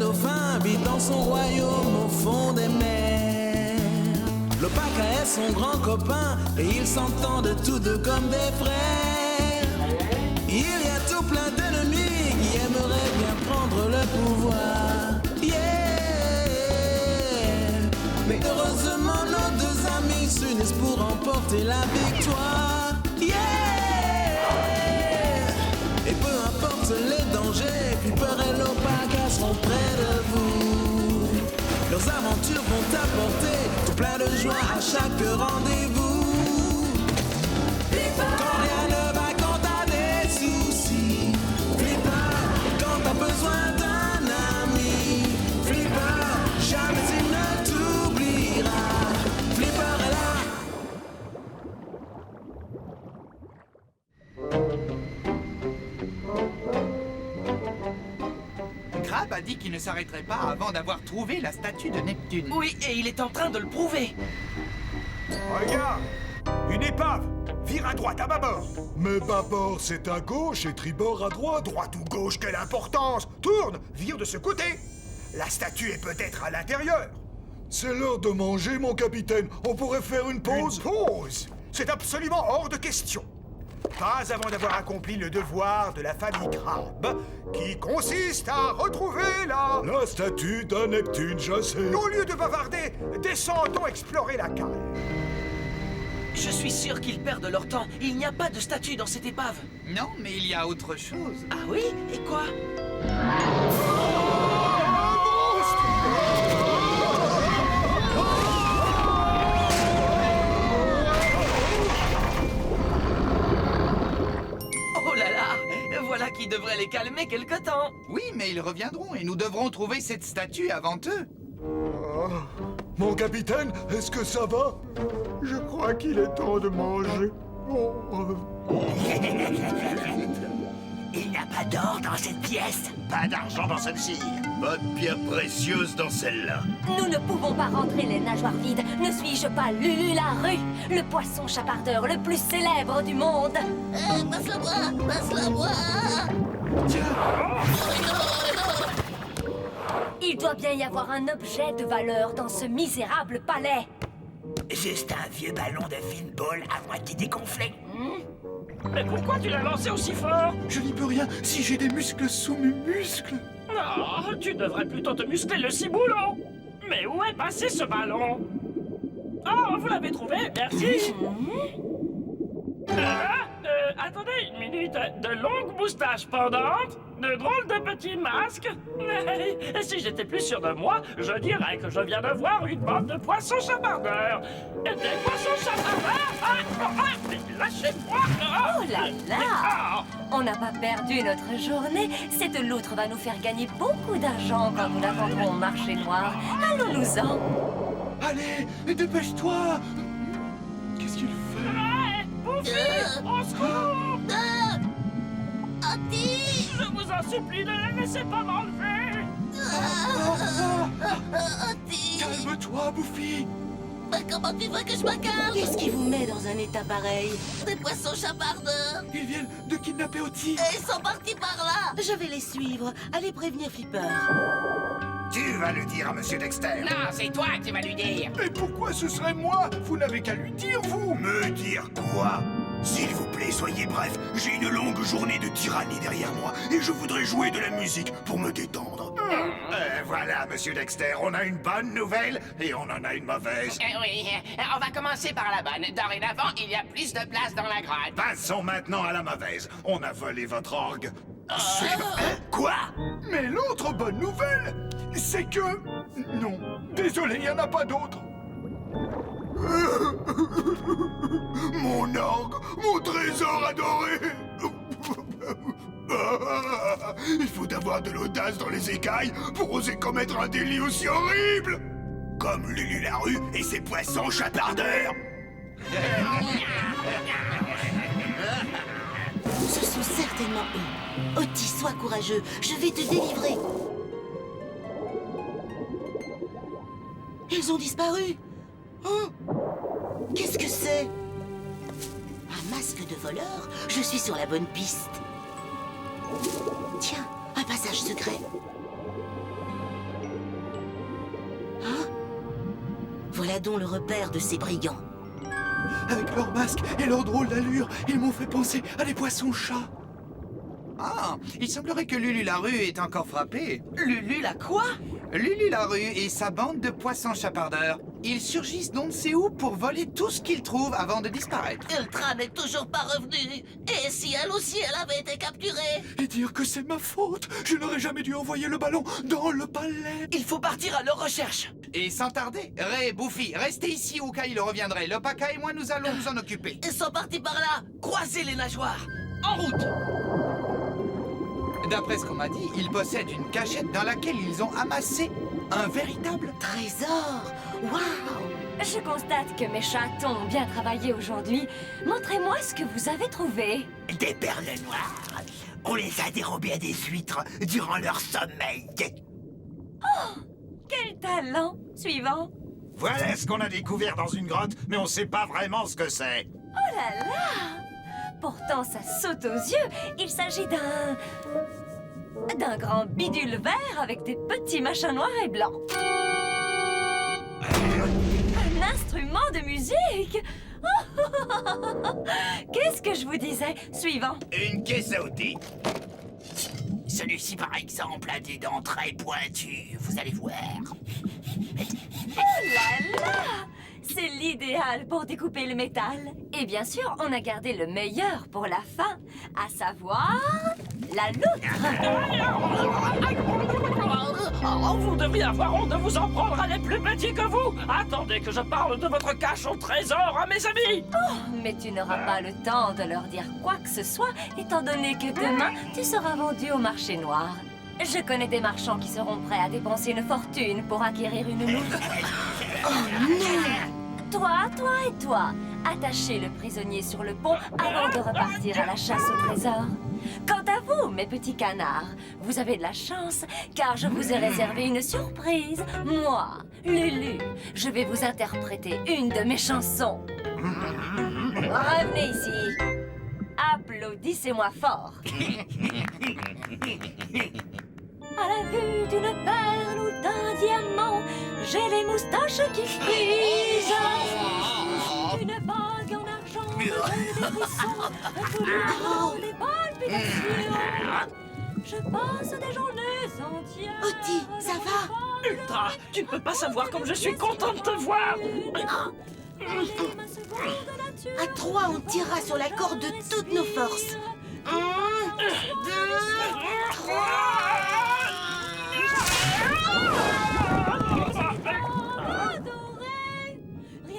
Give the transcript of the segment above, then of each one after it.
dauphin habite dans son royaume au fond des mers. L'Opaka est son grand copain et ils s'entendent tous deux comme des frères. Il y a tout plein d'ennemis qui aimeraient bien prendre le pouvoir. Yeah. Mais heureusement nos deux amis s'unissent pour remporter la victoire. Yeah. Et peu importe les dangers, Flipper et L'Opaka seront près de vous. Leurs aventures vont apporter tout plein de joie à chaque rendez-vous. Quand rien ne va, quand t'as des soucis, Flipper, quand t'as besoin d'un ami, Flipper, jamais il ne t'oubliera. Flipper est là. Crabbe a dit qu'il ne s'arrêterait pas avant d'avoir trouvé la statue de Neptune. Oui, et il est en train de le prouver. Regarde! Une épave! Vire à droite, à bâbord! Mais bâbord, c'est à gauche et tribord à droite. Droite ou gauche, quelle importance! Tourne! Vire de ce côté! La statue est peut-être à l'intérieur! C'est l'heure de manger, mon capitaine. On pourrait faire une pause? Une pause? C'est absolument hors de question! Pas avant d'avoir accompli le devoir de la famille Crabbe, qui consiste à retrouver La statue de Neptune, je sais. Au lieu de bavarder, descendons explorer la cale. Je suis sûr qu'ils perdent leur temps. Il n'y a pas de statue dans cette épave. Non, mais il y a autre chose. Ah oui? Et quoi? Oh là là! Voilà qui devrait les calmer quelque temps. Oui, mais ils reviendront et nous devrons trouver cette statue avant eux. Mon capitaine, est-ce que ça va? Je crois qu'il est temps de manger. Il n'y a pas d'or dans cette pièce. Pas d'argent dans celle-ci. Pas de pierre précieuse dans celle-là. Nous ne pouvons pas rentrer les nageoires vides. Ne suis-je pas Lulu la rue, le poisson chapardeur le plus célèbre du monde? Passe-la-moi! Passe-la-moi! Il doit bien y avoir un objet de valeur dans ce misérable palais. Juste un vieux ballon de pinball à moitié dégonflé. Mais pourquoi tu l'as lancé aussi fort? Je n'y peux rien si j'ai des muscles sous mes muscles. Oh, tu devrais plutôt te muscler le ciboulot. Mais où est passé ce ballon? Oh, vous l'avez trouvé, merci. Attendez une minute. De longues moustaches pendantes, de drôles de petits masques. Et si j'étais plus sûr de moi, je dirais que je viens de voir une bande de poissons chapardeurs. Des poissons chapardeurs? Mais lâchez-moi! Oh là là! On n'a pas perdu notre journée. Cette loutre va nous faire gagner beaucoup d'argent quand nous la vendrons au marché noir. Allons-nous-en. Allez, dépêche-toi! Qu'est-ce qu'il fait? Buffy, au secours! Oti! Je vous en supplie, ne la laissez pas m'enlever! Oti! Calme-toi, Buffy! Mais comment tu veux que je me calme? Qu'est-ce qui vous met dans un état pareil? Des poissons chapardeurs! Ils viennent de kidnapper Oti! Et ils sont partis par là! Je vais les suivre. Allez prévenir Flipper. Tu vas le dire à Monsieur Dexter. Non, c'est toi qui vas lui dire. Mais pourquoi ce serait moi? Vous n'avez qu'à lui dire, vous! Me dire quoi? S'il vous plaît, soyez bref. J'ai une longue journée de tyrannie derrière moi et je voudrais jouer de la musique pour me détendre. Voilà, Monsieur Dexter, on a une bonne nouvelle et on en a une mauvaise. Oui, on va commencer par la bonne. Dorénavant, il y a plus de place dans la grotte. Passons maintenant à la mauvaise. On a volé votre orgue. Quoi? Mais l'autre bonne nouvelle, c'est que... Non, désolé, il n'y en a pas d'autre. Mon orgue, mon trésor adoré. Il faut avoir de l'audace dans les écailles pour oser commettre un délit aussi horrible. Comme Lulu la rue et ses poissons chapardeurs. Ce sont certainement eux. Oti, sois courageux. Je vais te délivrer. Ils ont disparu. Hein? Qu'est-ce que c'est? Un masque de voleur? Je suis sur la bonne piste. Tiens, un passage secret. Voilà donc le repère de ces brigands. Avec leurs masques et leur drôle d'allure, ils m'ont fait penser à des poissons-chats. Ah, il semblerait que Lulu la rue est encore frappé. Lulu la quoi? Lulu la rue et sa bande de poissons chapardeurs. Ils surgissent d'on ne sait où pour voler tout ce qu'ils trouvent avant de disparaître. Ultra n'est toujours pas revenue. Et si elle aussi, elle avait été capturée? Et dire que c'est ma faute. Je n'aurais jamais dû envoyer le ballon dans le palais. Il faut partir à leur recherche. Et sans tarder, Ray et Buffy, restez ici au cas où il reviendrait. Lopaka et moi, nous allons nous en occuper. Ils sont partis par là. Croisez les nageoires. En route. D'après ce qu'on m'a dit, ils possèdent une cachette dans laquelle ils ont amassé un véritable Trésor. Waouh! Je constate que mes chatons ont bien travaillé aujourd'hui. Montrez-moi ce que vous avez trouvé. Des perles noires. On les a dérobées à des huîtres durant leur sommeil. Oh, quel talent! Suivant. Voilà ce qu'on a découvert dans une grotte, mais on sait pas vraiment ce que c'est. Oh là là! Pourtant, ça saute aux yeux. Il s'agit d'un grand bidule vert avec des petits machins noirs et blancs. Un instrument de musique! Qu'est-ce que je vous disais? Suivant. Une caisse à outils. Celui-ci, par exemple, a des dents très pointues. Vous allez voir. Oh là là! C'est l'idéal pour découper le métal. Et bien sûr, on a gardé le meilleur pour la fin, à savoir la loutre. Oh, vous devriez avoir honte de vous en prendre à des plus petits que vous. Attendez que je parle de votre cache au trésor à mes amis. Oh, mais tu n'auras pas le temps de leur dire quoi que ce soit, étant donné que demain, tu seras vendu au marché noir. Je connais des marchands qui seront prêts à dépenser une fortune pour acquérir une loutre. Oh non! Toi et toi, attachez le prisonnier sur le pont avant de repartir à la chasse au trésor. Quant à vous, mes petits canards, vous avez de la chance, car je vous ai réservé une surprise. Moi, Lulu, je vais vous interpréter une de mes chansons. Revenez ici. Applaudissez-moi fort. À la vue d'une perle ou d'un diamant, j'ai les moustaches qui frisent. Une bague en argent, des frissons, un couloir, des palpitations. Je passe des journées entières. Oti, ça va? Ultra, tu ne peux pas savoir comme je suis content de te voir. À 3, on tirera sur la corde de toutes nos forces. 1, 2, 3.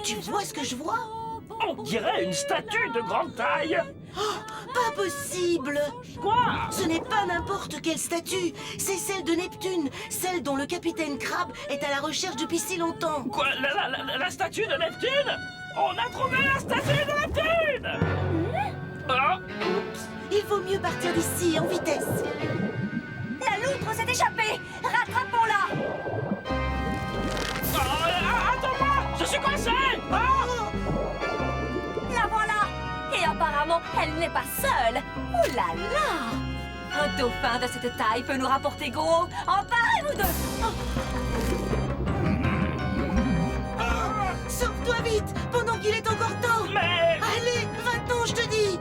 Tu vois ce que je vois? On dirait une statue de grande taille. Oh, pas possible! Quoi? Ce n'est pas n'importe quelle statue, c'est celle de Neptune, celle dont le capitaine Crabbe est à la recherche depuis si longtemps. Quoi? La statue de Neptune? On a trouvé la statue de Neptune! Oh. Il vaut mieux partir d'ici en vitesse. La loutre s'est échappée! Rattrapons-la! Attends-moi! Je suis coincé! La voilà! Et apparemment, elle n'est pas seule! Oh là là! Un dauphin de cette taille peut nous rapporter gros! Emparez-vous deux! Sauve-toi vite, pendant qu'il est encore temps! Mais... Allez, va-t'en, je te dis!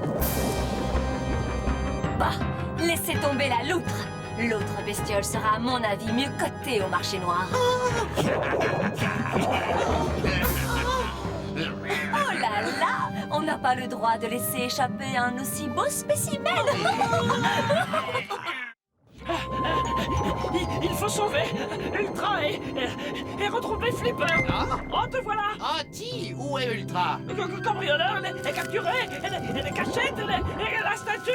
Bah, laissez tomber la loutre! L'autre bestiole sera, à mon avis, mieux cotée au marché noir. Oh là là! On n'a pas le droit de laisser échapper un aussi beau spécimen! Il faut sauver Ultra et retrouver Flipper. Oh, te voilà. Oh, dis, où est Ultra? Cambrioleur, elle est capturée. Elle est cachée. La statue.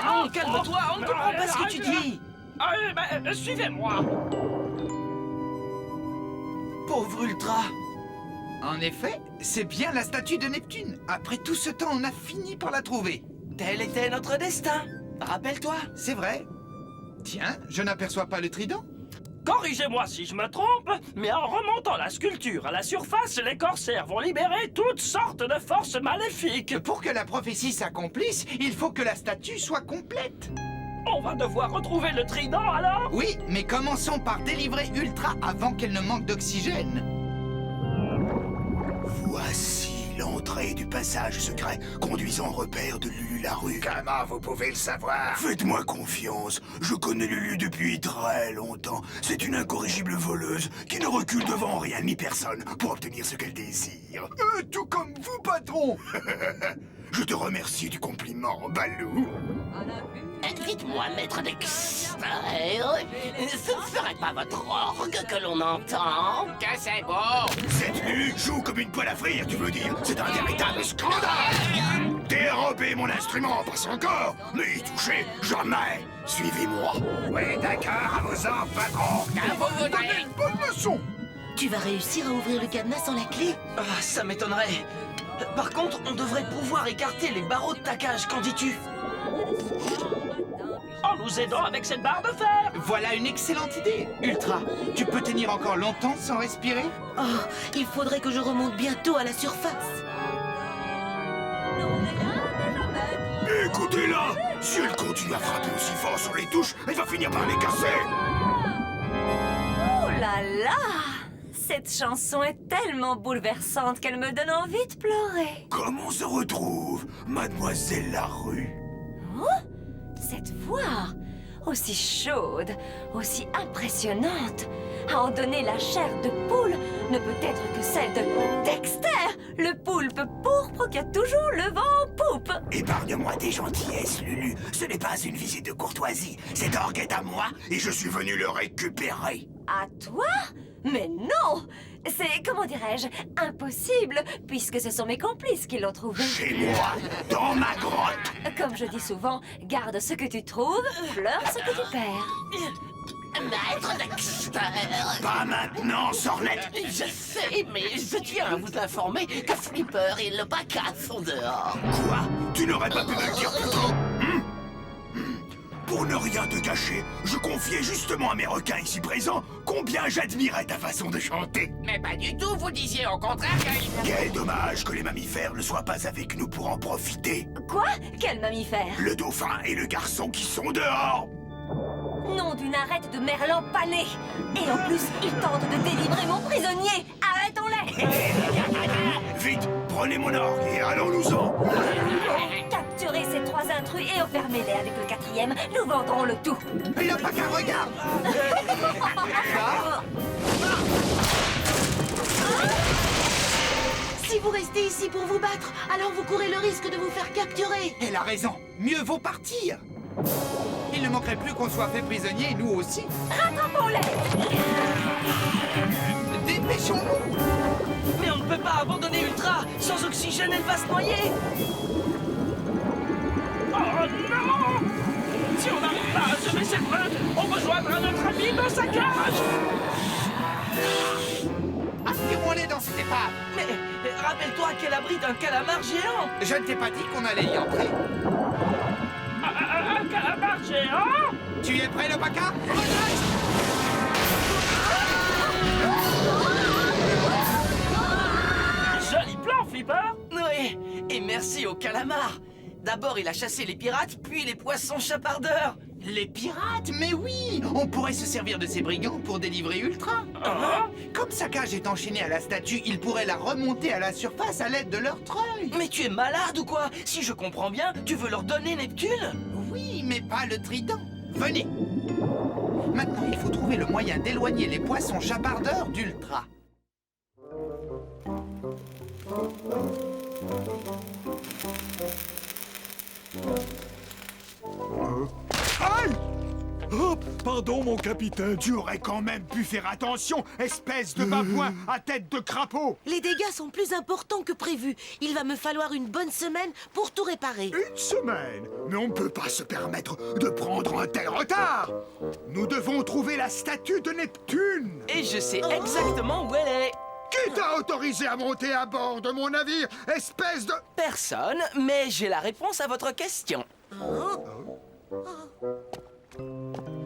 Non, calme-toi, on ne comprend pas ce que tu dis. Suivez-moi. Pauvre Ultra. En effet, c'est bien la statue de Neptune. Après tout ce temps, on a fini par la trouver. Tel était notre destin. Rappelle-toi. C'est vrai. Tiens, je n'aperçois pas le trident. Corrigez-moi si je me trompe, mais en remontant la sculpture à la surface, les corsaires vont libérer toutes sortes de forces maléfiques. Pour que la prophétie s'accomplisse, il faut que la statue soit complète. On va devoir retrouver le trident alors? Oui, mais commençons par délivrer Ultra avant qu'elle ne manque d'oxygène. l'entrée du passage secret conduisant au repère de Lulu Larue. Comment vous pouvez le savoir? Faites-moi confiance, je connais Lulu depuis très longtemps. C'est une incorrigible voleuse qui ne recule devant rien ni personne pour obtenir ce qu'elle désire. Tout comme vous, patron. Je te remercie du compliment, Balou. Dites-moi, maître Dexter, ce ne serait pas votre orgue que l'on entend? Que c'est beau! Cette Lulu joue comme une poêle à frire, tu veux dire? C'est un véritable scandale! Dérober mon instrument, pas son corps, mais y toucher, jamais! Suivez-moi! Oui, d'accord, à vos ordres, patron. Que vous voudrez? Bonne leçon. Tu vas réussir à ouvrir le cadenas sans la clé? Ah, ça m'étonnerait. Par contre, on devrait pouvoir écarter les barreaux de ta cage, qu'en dis-tu? En nous aidant avec cette barre de fer. Voilà une excellente idée. Ultra, tu peux tenir encore longtemps sans respirer? Oh, il faudrait que je remonte bientôt à la surface. Écoutez-la! Si elle continue à frapper aussi fort sur les touches, elle va finir par les casser! Oh là là! Cette chanson est tellement bouleversante qu'elle me donne envie de pleurer. Comment on se retrouve, Mademoiselle Larue? Oh? Cette voix, aussi chaude, aussi impressionnante, à en donner la chair de poule, ne peut être que celle de Dexter, le poulpe pourpre qui a toujours le vent en poupe. Épargne-moi tes gentillesses, Lulu. Ce n'est pas une visite de courtoisie. Cet orgue est à moi et je suis venu le récupérer. À toi? Mais non! C'est, comment dirais-je, impossible, puisque ce sont mes complices qui l'ont trouvé. Chez moi, dans ma grotte. Comme je dis souvent, garde ce que tu trouves, pleure ce que tu perds. Maître Dexter! Pas maintenant, Sornette. Je sais, mais je tiens à vous informer que Flipper et le Paca sont dehors. Quoi? Tu n'aurais pas pu me le dire plus tôt? Pour ne rien te cacher, je confiais justement à mes requins ici présents combien j'admirais ta façon de chanter. Mais pas du tout, vous disiez au contraire que... Quel dommage que les mammifères ne soient pas avec nous pour en profiter. Quoi? Quel mammifère? Le dauphin et le garçon qui sont dehors. Nom d'une arête de merlan pané. Et en plus, ils tentent de délivrer mon prisonnier. Arrêtons-les. Vite, prenez mon orgue et allons-nous-en. Capturez ces trois intrus et enfermez-les avec le quatrième. Nous vendrons le tout. Le Paca, regarde. Si vous restez ici pour vous battre, alors vous courez le risque de vous faire capturer. Elle a raison. Mieux vaut partir. Il ne manquerait plus qu'on soit fait prisonnier, nous aussi. Rattrapons-les. Dépêchons-nous. Mais on ne peut pas abandonner Ultra. Sans oxygène, elle va se noyer. Oh non! Si on n'arrive pas à semer cette meute, on rejoindra notre ami dans sa cage. Aspirons-les dans cette épave. Mais rappelle-toi qu'elle abrite un calamar géant. Je ne t'ai pas dit qu'on allait y entrer. Un calamar géant? Tu es prêt, le Paca? Joli plan, Flipper. Oui, et merci au calamar. D'abord, il a chassé les pirates, puis les poissons chapardeurs. Les pirates? Mais oui! On pourrait se servir de ces brigands pour délivrer Ultra. Comme sa cage est enchaînée à la statue, ils pourraient la remonter à la surface à l'aide de leur treuil. Mais tu es malade ou quoi? Si je comprends bien, tu veux leur donner Neptune? Oui, mais pas le trident. Venez. Maintenant, il faut trouver le moyen d'éloigner les poissons chapardeurs d'Ultra. Aïe! Oh, pardon, mon capitaine. Tu aurais quand même pu faire attention, espèce de babouin à tête de crapaud. Les dégâts sont plus importants que prévu. Il va me falloir une bonne semaine pour tout réparer. Une semaine? Mais on ne peut pas se permettre de prendre un tel retard. Nous devons trouver la statue de Neptune. Et je sais exactement où elle est. Qui t'a autorisé à monter à bord de mon navire, espèce de... Personne, mais j'ai la réponse à votre question.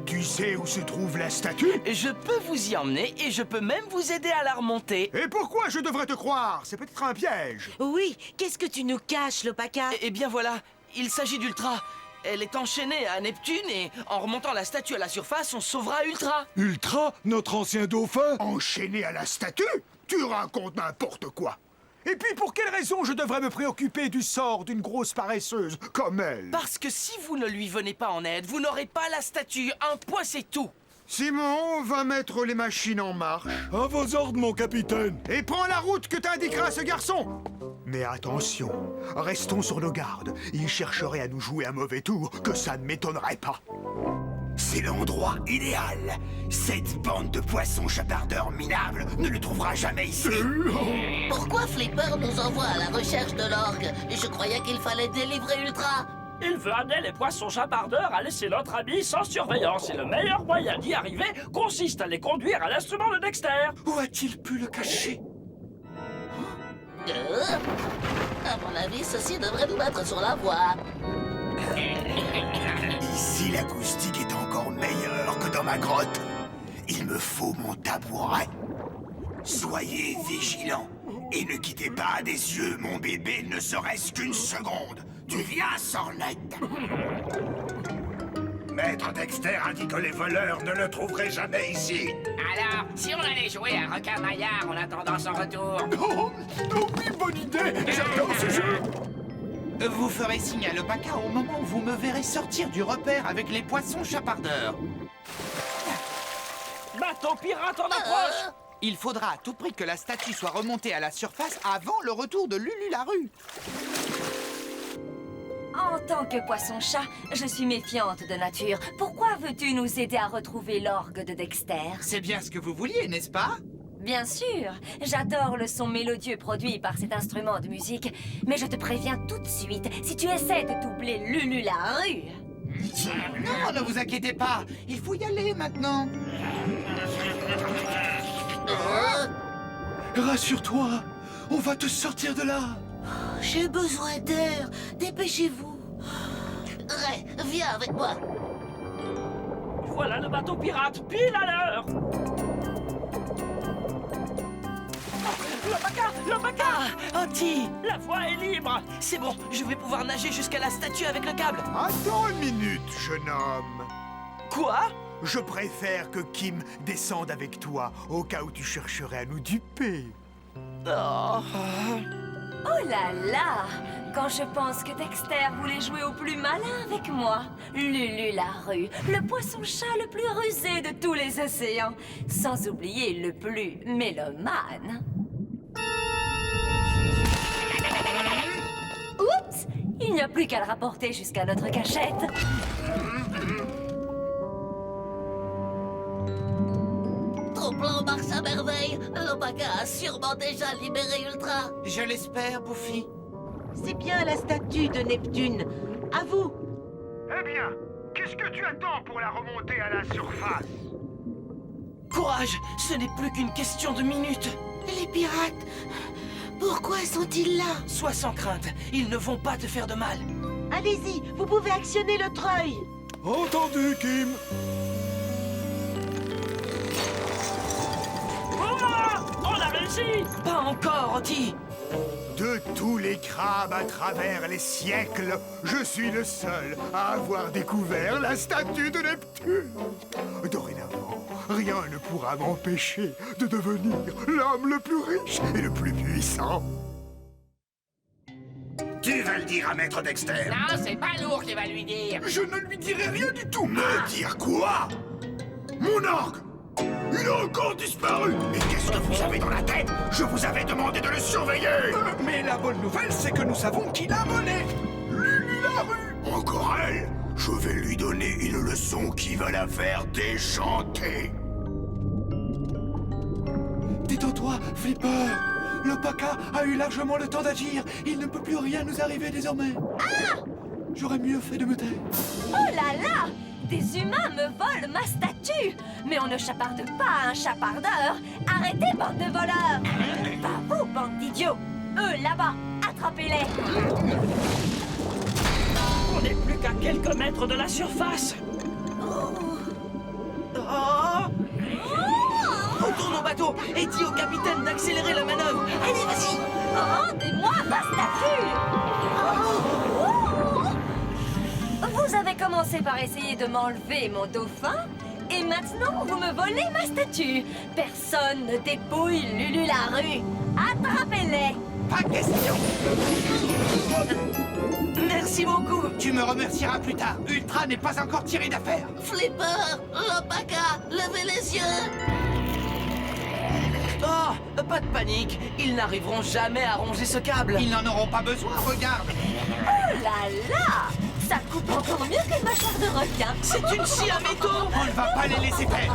Tu sais où se trouve la statue? Je peux vous y emmener et je peux même vous aider à la remonter. Et pourquoi je devrais te croire? C'est peut-être un piège. Oui, qu'est-ce que tu nous caches, le Paca? Eh bien voilà, il s'agit d'Ultra. Elle est enchaînée à Neptune et en remontant la statue à la surface, on sauvera Ultra. Ultra, notre ancien dauphin? Enchaîné à la statue? Tu racontes n'importe quoi. Et puis pour quelle raison je devrais me préoccuper du sort d'une grosse paresseuse comme elle? Parce que si vous ne lui venez pas en aide, vous n'aurez pas la statue. Un point, c'est tout. Simon, va mettre les machines en marche. À vos ordres, mon capitaine. Et prends la route que t'indiquera ce garçon. Mais attention, restons sur nos gardes. Il chercherait à nous jouer un mauvais tour, que ça ne m'étonnerait pas. C'est l'endroit idéal. Cette bande de poissons chapardeurs minables ne le trouvera jamais ici. Pourquoi Flipper nous envoie à la recherche de l'orgue? Je croyais qu'il fallait délivrer Ultra. Il veut amener les poissons chapardeurs à laisser notre ami sans surveillance. Et le meilleur moyen d'y arriver consiste à les conduire à l'instrument de Dexter. Où a-t-il pu le cacher? À mon avis, ceci devrait nous mettre sur la voie. Ici, l'acoustique est encore meilleure que dans ma grotte. Il me faut mon tabouret. Soyez vigilants et ne quittez pas des yeux mon bébé ne serait-ce qu'une seconde. Tu viens, Sornette. Maître Dexter a dit que les voleurs ne le trouveraient jamais ici. Alors, si on allait jouer à Rocamaillard en attendant son retour? Oh, oui, bonne idée. J'adore ce jeu. Vous ferez signe à l'Opaka au moment où vous me verrez sortir du repère avec les poissons chapardeurs. Bateau pirate en approche. Il faudra à tout prix que la statue soit remontée à la surface avant le retour de Lulu la rue. En tant que poisson-chat, je suis méfiante de nature. Pourquoi veux-tu nous aider à retrouver l'orgue de Dexter? C'est bien ce que vous vouliez, n'est-ce pas? Bien sûr, j'adore le son mélodieux produit par cet instrument de musique. Mais je te préviens tout de suite, si tu essaies de doubler Lulu la rue... Non, ne vous inquiétez pas. Il faut y aller maintenant. Rassure-toi, on va te sortir de là. J'ai besoin d'air. Dépêchez-vous. Ray, viens avec moi. Voilà le bateau pirate, pile à l'heure. L'Opaka! Auntie! La voie est libre. C'est bon, je vais pouvoir nager jusqu'à la statue avec le câble. Attends une minute, jeune homme. Quoi? Je préfère que Kim descende avec toi, au cas où tu chercherais à nous duper. Oh. Oh là là! Quand je pense que Dexter voulait jouer au plus malin avec moi, Lulu la rue, le poisson-chat le plus rusé de tous les océans, sans oublier le plus mélomane. Oups! Il n'y a plus qu'à le rapporter jusqu'à notre cachette. Ton plan marche à merveille. L'Opaka a sûrement déjà libéré Ultra. Je l'espère, Buffy. C'est bien la statue de Neptune. À vous. Eh bien, qu'est-ce que tu attends pour la remonter à la surface? Courage, ce n'est plus qu'une question de minutes. Les pirates, pourquoi sont-ils là? Sois sans crainte, ils ne vont pas te faire de mal. Allez-y, vous pouvez actionner le treuil. Entendu, Kim. On a réussi. Pas encore, Auntie. De tous les crabes à travers les siècles, je suis le seul à avoir découvert la statue de Neptune. Dorénavant, rien ne pourra m'empêcher de devenir l'homme le plus riche et le plus puissant. Tu vas le dire à Maître Dexter. Non, c'est pas lourd qui va lui dire. Je ne lui dirai rien du tout. Me dire quoi? Mon orgue! Il a encore disparu! Mais qu'est-ce que vous avez dans la tête? Je vous avais demandé de le surveiller! Mais la bonne nouvelle, c'est que nous savons qui l'a volé. Lulu la rue. Encore elle? Je vais lui donner une leçon qui va la faire déchanter. Détends-toi, Flipper. L'Opaka a eu largement le temps d'agir. Il ne peut plus rien nous arriver désormais. Ah! J'aurais mieux fait de me taire. Oh là là! Des humains me volent ma statue! Mais on ne chaparde pas un chapardeur! Arrêtez, bande de voleurs! Pas vous, bande d'idiots! Eux, là-bas! Attrapez-les! On n'est plus qu'à quelques mètres de la surface. Retourne au bateau et dis au capitaine d'accélérer la manœuvre. Allez, vas-y! Rendez-moi ma statue! Vous avez commencé par essayer de m'enlever mon dauphin, et maintenant vous me volez ma statue. Personne ne dépouille Lulu la rue. Attrapez-les! Pas question. Merci beaucoup. Tu me remercieras plus tard. Ultra n'est pas encore tiré d'affaire. Flipper, Lopaka, levez les yeux. Oh, pas de panique. Ils n'arriveront jamais à ronger ce câble. Ils n'en auront pas besoin, regarde. Oh là là! Ça coupe encore mieux qu'une mâchoire de requin. C'est une scie à métaux. On ne va pas les laisser faire.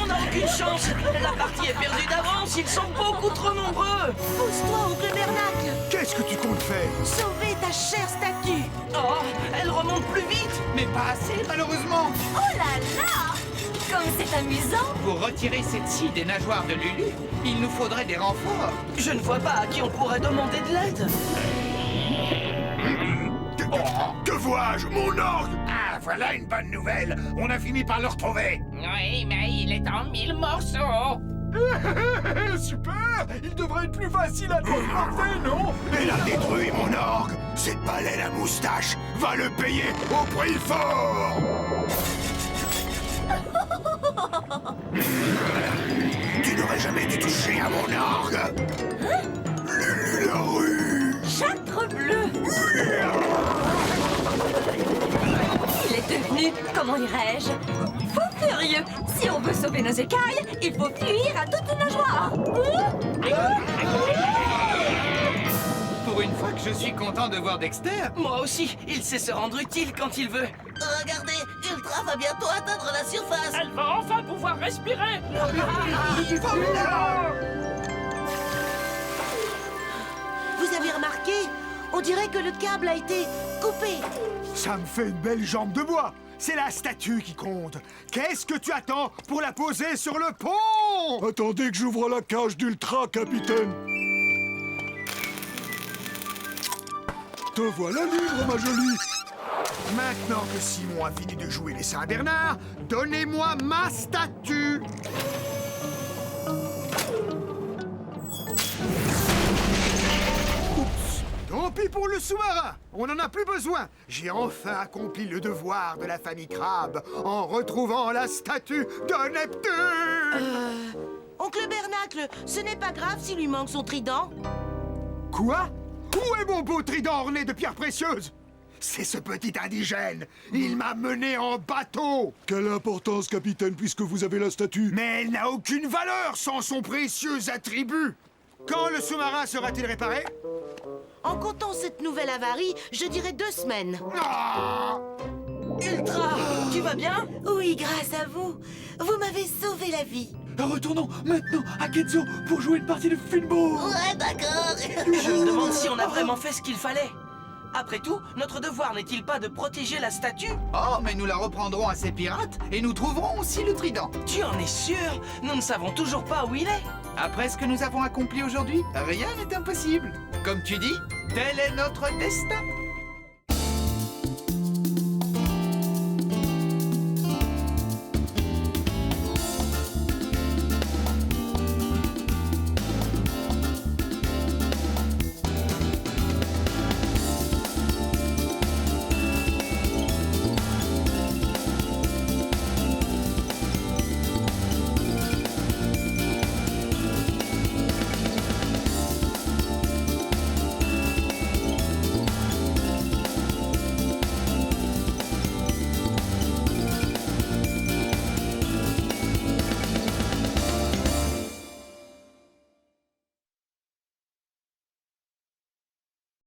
On n'a aucune chance. La partie est perdue d'avance. Ils sont beaucoup trop nombreux. Pousse-toi, oncle Bernacle. Qu'est-ce que tu comptes faire? Sauver ta chère statue. Oh, elle remonte plus vite. Mais pas assez, malheureusement. Oh là là! Comme c'est amusant! Pour retirer cette scie des nageoires de Lulu, il nous faudrait des renforts. Je ne vois pas à qui on pourrait demander de l'aide. Que vois-je? Mon orgue! Ah, voilà une bonne nouvelle! On a fini par le retrouver! Oui, mais il est en 1000 morceaux. Super! Il devrait être plus facile à transporter, non? Elle a détruit mon orgue! Cette baleine à moustache va le payer au prix fort! Tu n'aurais jamais dû toucher à mon orgue! Lulu la rue! Châtre bleu! Il est devenu, comment dirais-je, fou furieux. Si on veut sauver nos écailles, il faut fuir à toute nageoire. Pour une fois que je suis content de voir Dexter. Moi aussi, il sait se rendre utile quand il veut. Regardez, Ultra va bientôt atteindre la surface. Elle va enfin pouvoir respirer. Vous avez remarqué? On dirait que le câble a été coupé. Ça me fait une belle jambe de bois. C'est la statue qui compte. Qu'est-ce que tu attends pour la poser sur le pont? Attendez que j'ouvre la cage d'Ultra, capitaine. Te voilà libre, ma jolie. Maintenant que Simon a fini de jouer les Saint-Bernard, donnez-moi ma statue. Oups, tant pis pour le sous-marin. On n'en a plus besoin. J'ai enfin accompli le devoir de la famille Crabe en retrouvant la statue de Neptune. Oncle Bernacle, ce n'est pas grave s'il lui manque son trident. Quoi? Où est mon beau trident orné de pierres précieuses? C'est ce petit indigène. Il m'a mené en bateau. Quelle importance, capitaine, puisque vous avez la statue? Mais elle n'a aucune valeur sans son précieux attribut. Quand le sous-marin sera-t-il réparé? En comptant cette nouvelle avarie, je dirais 2 semaines. Ah! Ultra, tu vas bien? Oui, grâce à vous. Vous m'avez sauvé la vie. Retournons maintenant à Kenzo pour jouer une partie de football. Ouais, d'accord. Je me demande si on a vraiment fait ce qu'il fallait. Après tout, notre devoir n'est-il pas de protéger la statue? Oh, mais nous la reprendrons à ces pirates et nous trouverons aussi le trident. Tu en es sûr? Nous ne savons toujours pas où il est. Après ce que nous avons accompli aujourd'hui, rien n'est impossible. Comme tu dis, tel est notre destin.